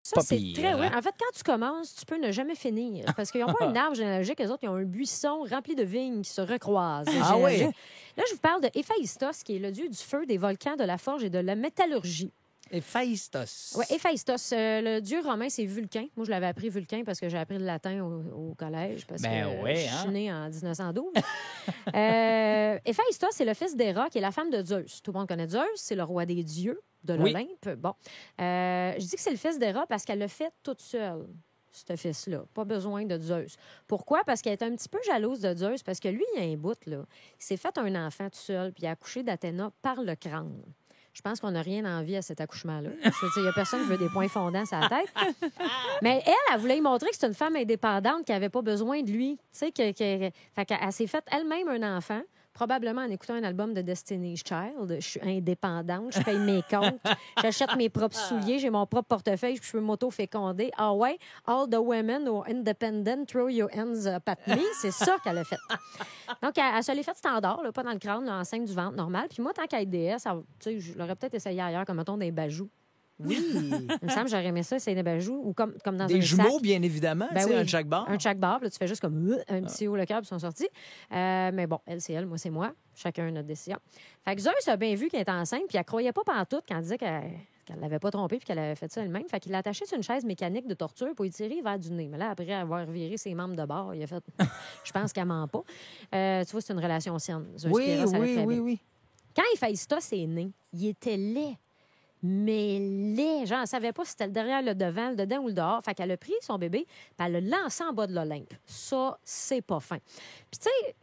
Ça, Pas c'est pire. très oui. En fait, quand tu commences, tu peux ne jamais finir. Parce qu'ils n'ont pas un arbre généalogique, eux autres, ils ont un buisson rempli de vignes qui se recroisent. Ah oui? Là, je vous parle de Héphaïstos, qui est le dieu du feu, des volcans, de la forge et de la métallurgie. Héphaïstos. Oui, Héphaïstos. Le dieu romain, c'est Vulcain. Moi, je l'avais appris Vulcain parce que j'ai appris le latin au collège. Parce que oui, je suis née en 1912. Héphaïstos, c'est le fils d'Héra, qui est la femme de Zeus. Tout le monde connaît Zeus, c'est le roi des dieux de l'Olympe. Bon. Je dis que c'est le fils d'Héra parce qu'elle l'a fait toute seule, ce fils-là. Pas besoin de Zeus. Pourquoi? Parce qu'elle est un petit peu jalouse de Zeus, parce que lui, il a un bout, là. Il s'est fait un enfant tout seul, puis il a accouché d'Athéna par le crâne. Je pense qu'on n'a rien envie à cet accouchement-là. Je veux dire, il n'y a personne qui veut des points fondants sur la tête. Mais elle voulait lui montrer que c'est une femme indépendante qui n'avait pas besoin de lui. Tu sais, fait qu'elle s'est faite elle-même un enfant, probablement en écoutant un album de Destiny's Child. Je suis indépendante, je paye mes comptes, j'achète mes propres souliers, j'ai mon propre portefeuille, je peux m'auto-féconder. Ah ouais, all the women who are independent, throw your hands up at me. C'est ça qu'elle a fait. Donc, elle se l'est fait standard, là, pas dans le crâne, là, enceinte du ventre, normal. Puis moi, tant qu'à être déesse, je l'aurais peut-être essayé ailleurs, comme mettons des bajoux. Oui. Il me semble que j'aurais aimé ça, essayer des bajoux, ou comme dans Des un jumeaux, sac. bien évidemment, Ben tu sais, oui, un de chaque bord. Un de chaque barre, puis là, tu fais juste comme un petit haut le cœur, puis ils sont sortis. Mais bon, elle, c'est elle, moi, c'est moi. Chacun notre décision. Fait que Zeus a bien vu qu'elle était enceinte, puis elle croyait pas pantoute quand elle disait qu'elle l'avait pas trompé puis qu'elle avait fait ça elle-même. Fait qu'il l'a attachée sur une chaise mécanique de torture pour y tirer vers du nez. Mais là, après avoir viré ses membres de bord, il a fait je pense qu'elle ment pas. Tu vois, c'est une relation saine. Zeus Oui, et Héra, ça allait très bien. oui. Quand Héphaïstos est né, il était laid. Mais laid. Genre, elle savait pas si c'était le derrière, le devant, le dedans ou le dehors. Fait qu'elle a pris son bébé, puis elle l'a lancé en bas de l'Olympe. Ça, c'est pas fin. Puis, tu sais,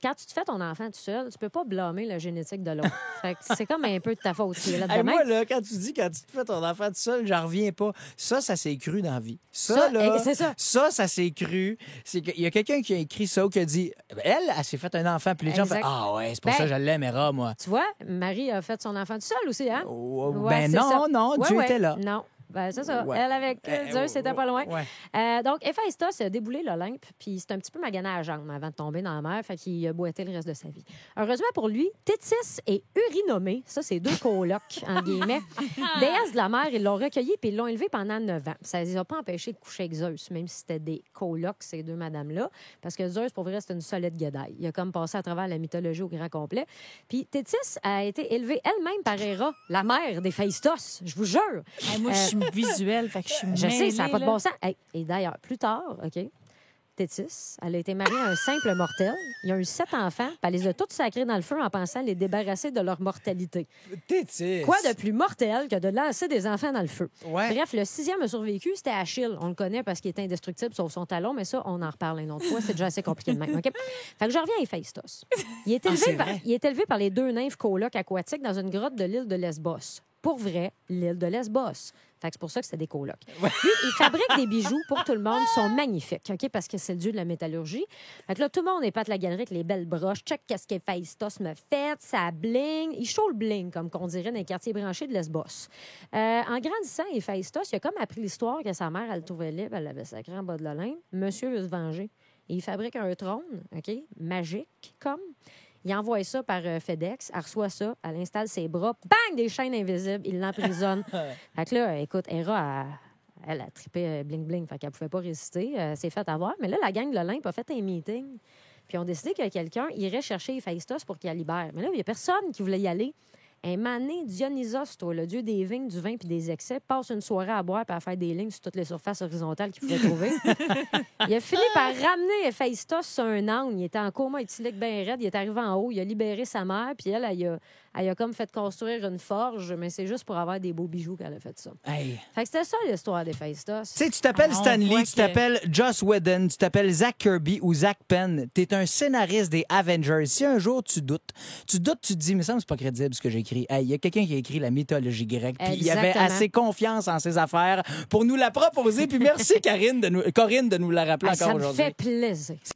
quand tu te fais ton enfant tout seul, tu peux pas blâmer la génétique de l'autre. Fait que c'est comme un peu de ta faute. Hey, moi, là, quand tu dis quand tu te fais ton enfant tout seul, j'en reviens pas. Ça s'est cru dans la vie. Ça, là, c'est ça. ça s'est cru. C'est qu'il y a quelqu'un qui a écrit ça ou qui a dit, elle s'est fait un enfant. Puis les gens font, ah ouais, c'est pour ça que je l'aimerais, moi. Tu vois, Marie a fait son enfant tout seul aussi, hein? Ben non, Dieu était là. Non. Ben, c'est ça. Ouais. Elle avec Zeus, c'était pas loin. Ouais. Donc, Héphaïstos a déboulé l'Olympe, puis c'est un petit peu magané à la jambe avant de tomber dans la mer, fait qu'il a boité le reste de sa vie. Heureusement pour lui, Thétis et Eurynomée, ça, c'est deux colocs, en guillemets, déesses de la mer, ils l'ont recueilli puis ils l'ont élevé pendant 9 ans. Ça ne les a pas empêchés de coucher avec Zeus, même si c'était des colocs, ces deux madames-là, parce que Zeus, pour vrai, c'était une solide guédaille. Il a comme passé à travers la mythologie au grand complet. Puis Thétis a été élevée elle-même par Héra, la mère d'Héphaïstos, je vous jure. Moi, je suis visuelle, fait que je suis Je sais, ça n'a pas de mêlée, bon sens. Hey, et d'ailleurs, plus tard, OK, Thétis, elle a été mariée à un simple mortel. Ils ont eu 7 enfants, puis elle les a toutes sacrés dans le feu en pensant les débarrasser de leur mortalité. Tétis. Quoi de plus mortel que de lancer des enfants dans le feu? Ouais. Bref, le 6e a survécu, c'était Achille. On le connaît parce qu'il est indestructible sauf son talon, mais ça, on en reparle une autre fois. C'est déjà assez compliqué de même. OK? Fait que je reviens à Héphaïstos. Il est élevé par les deux nymphes colocs aquatiques dans une grotte de l'île de Lesbos. Pour vrai, l'île de Lesbos. Fait que c'est pour ça que c'est des colocs. Lui, il fabrique des bijoux pour tout le monde. Ils sont magnifiques, OK? Parce que c'est le dieu de la métallurgie. Fait que là, tout le monde épate la galerie avec les belles broches. Check qu'est-ce qu'Héphaïstos me fait. Ça bling. Il show le bling, comme qu'on dirait dans les quartiers branchés de Lesbos. En grandissant, Héphaïstos, il a comme appris l'histoire que sa mère, elle le trouvait libre. Elle l'avait sacré en bas de l'Olympe. Monsieur veut se venger. Et il fabrique un trône, OK? Magique, comme. Il envoie ça par FedEx, elle reçoit ça, elle installe ses bras, bang, des chaînes invisibles, il l'emprisonne. Fait que là, écoute, Héra, elle a trippé bling-bling, fait qu'elle pouvait pas résister, elle s'est fait avoir. Mais là, la gang de l'Olympe a fait un meeting, puis ils ont décidé que quelqu'un irait chercher Héphaïstos pour qu'il la libère. Mais là, il y a personne qui voulait y aller. Un mané, Dionysos, le dieu des vignes, du vin puis des excès, passe une soirée à boire et à faire des lignes sur toutes les surfaces horizontales qu'il pouvait trouver. Il a fini par ramener Héphaïstos sur un âne. Il était en coma éthylique bien raide. Il est arrivé en haut. Il a libéré sa mère. Puis elle a comme fait construire une forge, mais c'est juste pour avoir des beaux bijoux qu'elle a fait ça. Hey. Fait que c'était ça l'histoire d'Héphaïstos. Tu sais, tu t'appelles On Stan voit Lee, tu que- t'appelles Joss Whedon, tu t'appelles Zach Kirby ou Zach Penn. T'es un scénariste des Avengers. Si un jour tu doutes, tu te dis, mais ça, c'est pas crédible ce que j'ai écrit. Hey, il y a quelqu'un qui a écrit la mythologie grecque, puis il avait Exactement. assez confiance en ses affaires pour nous la proposer. Puis merci, Corinne, de nous la rappeler Ah, encore ça me aujourd'hui. fait plaisir.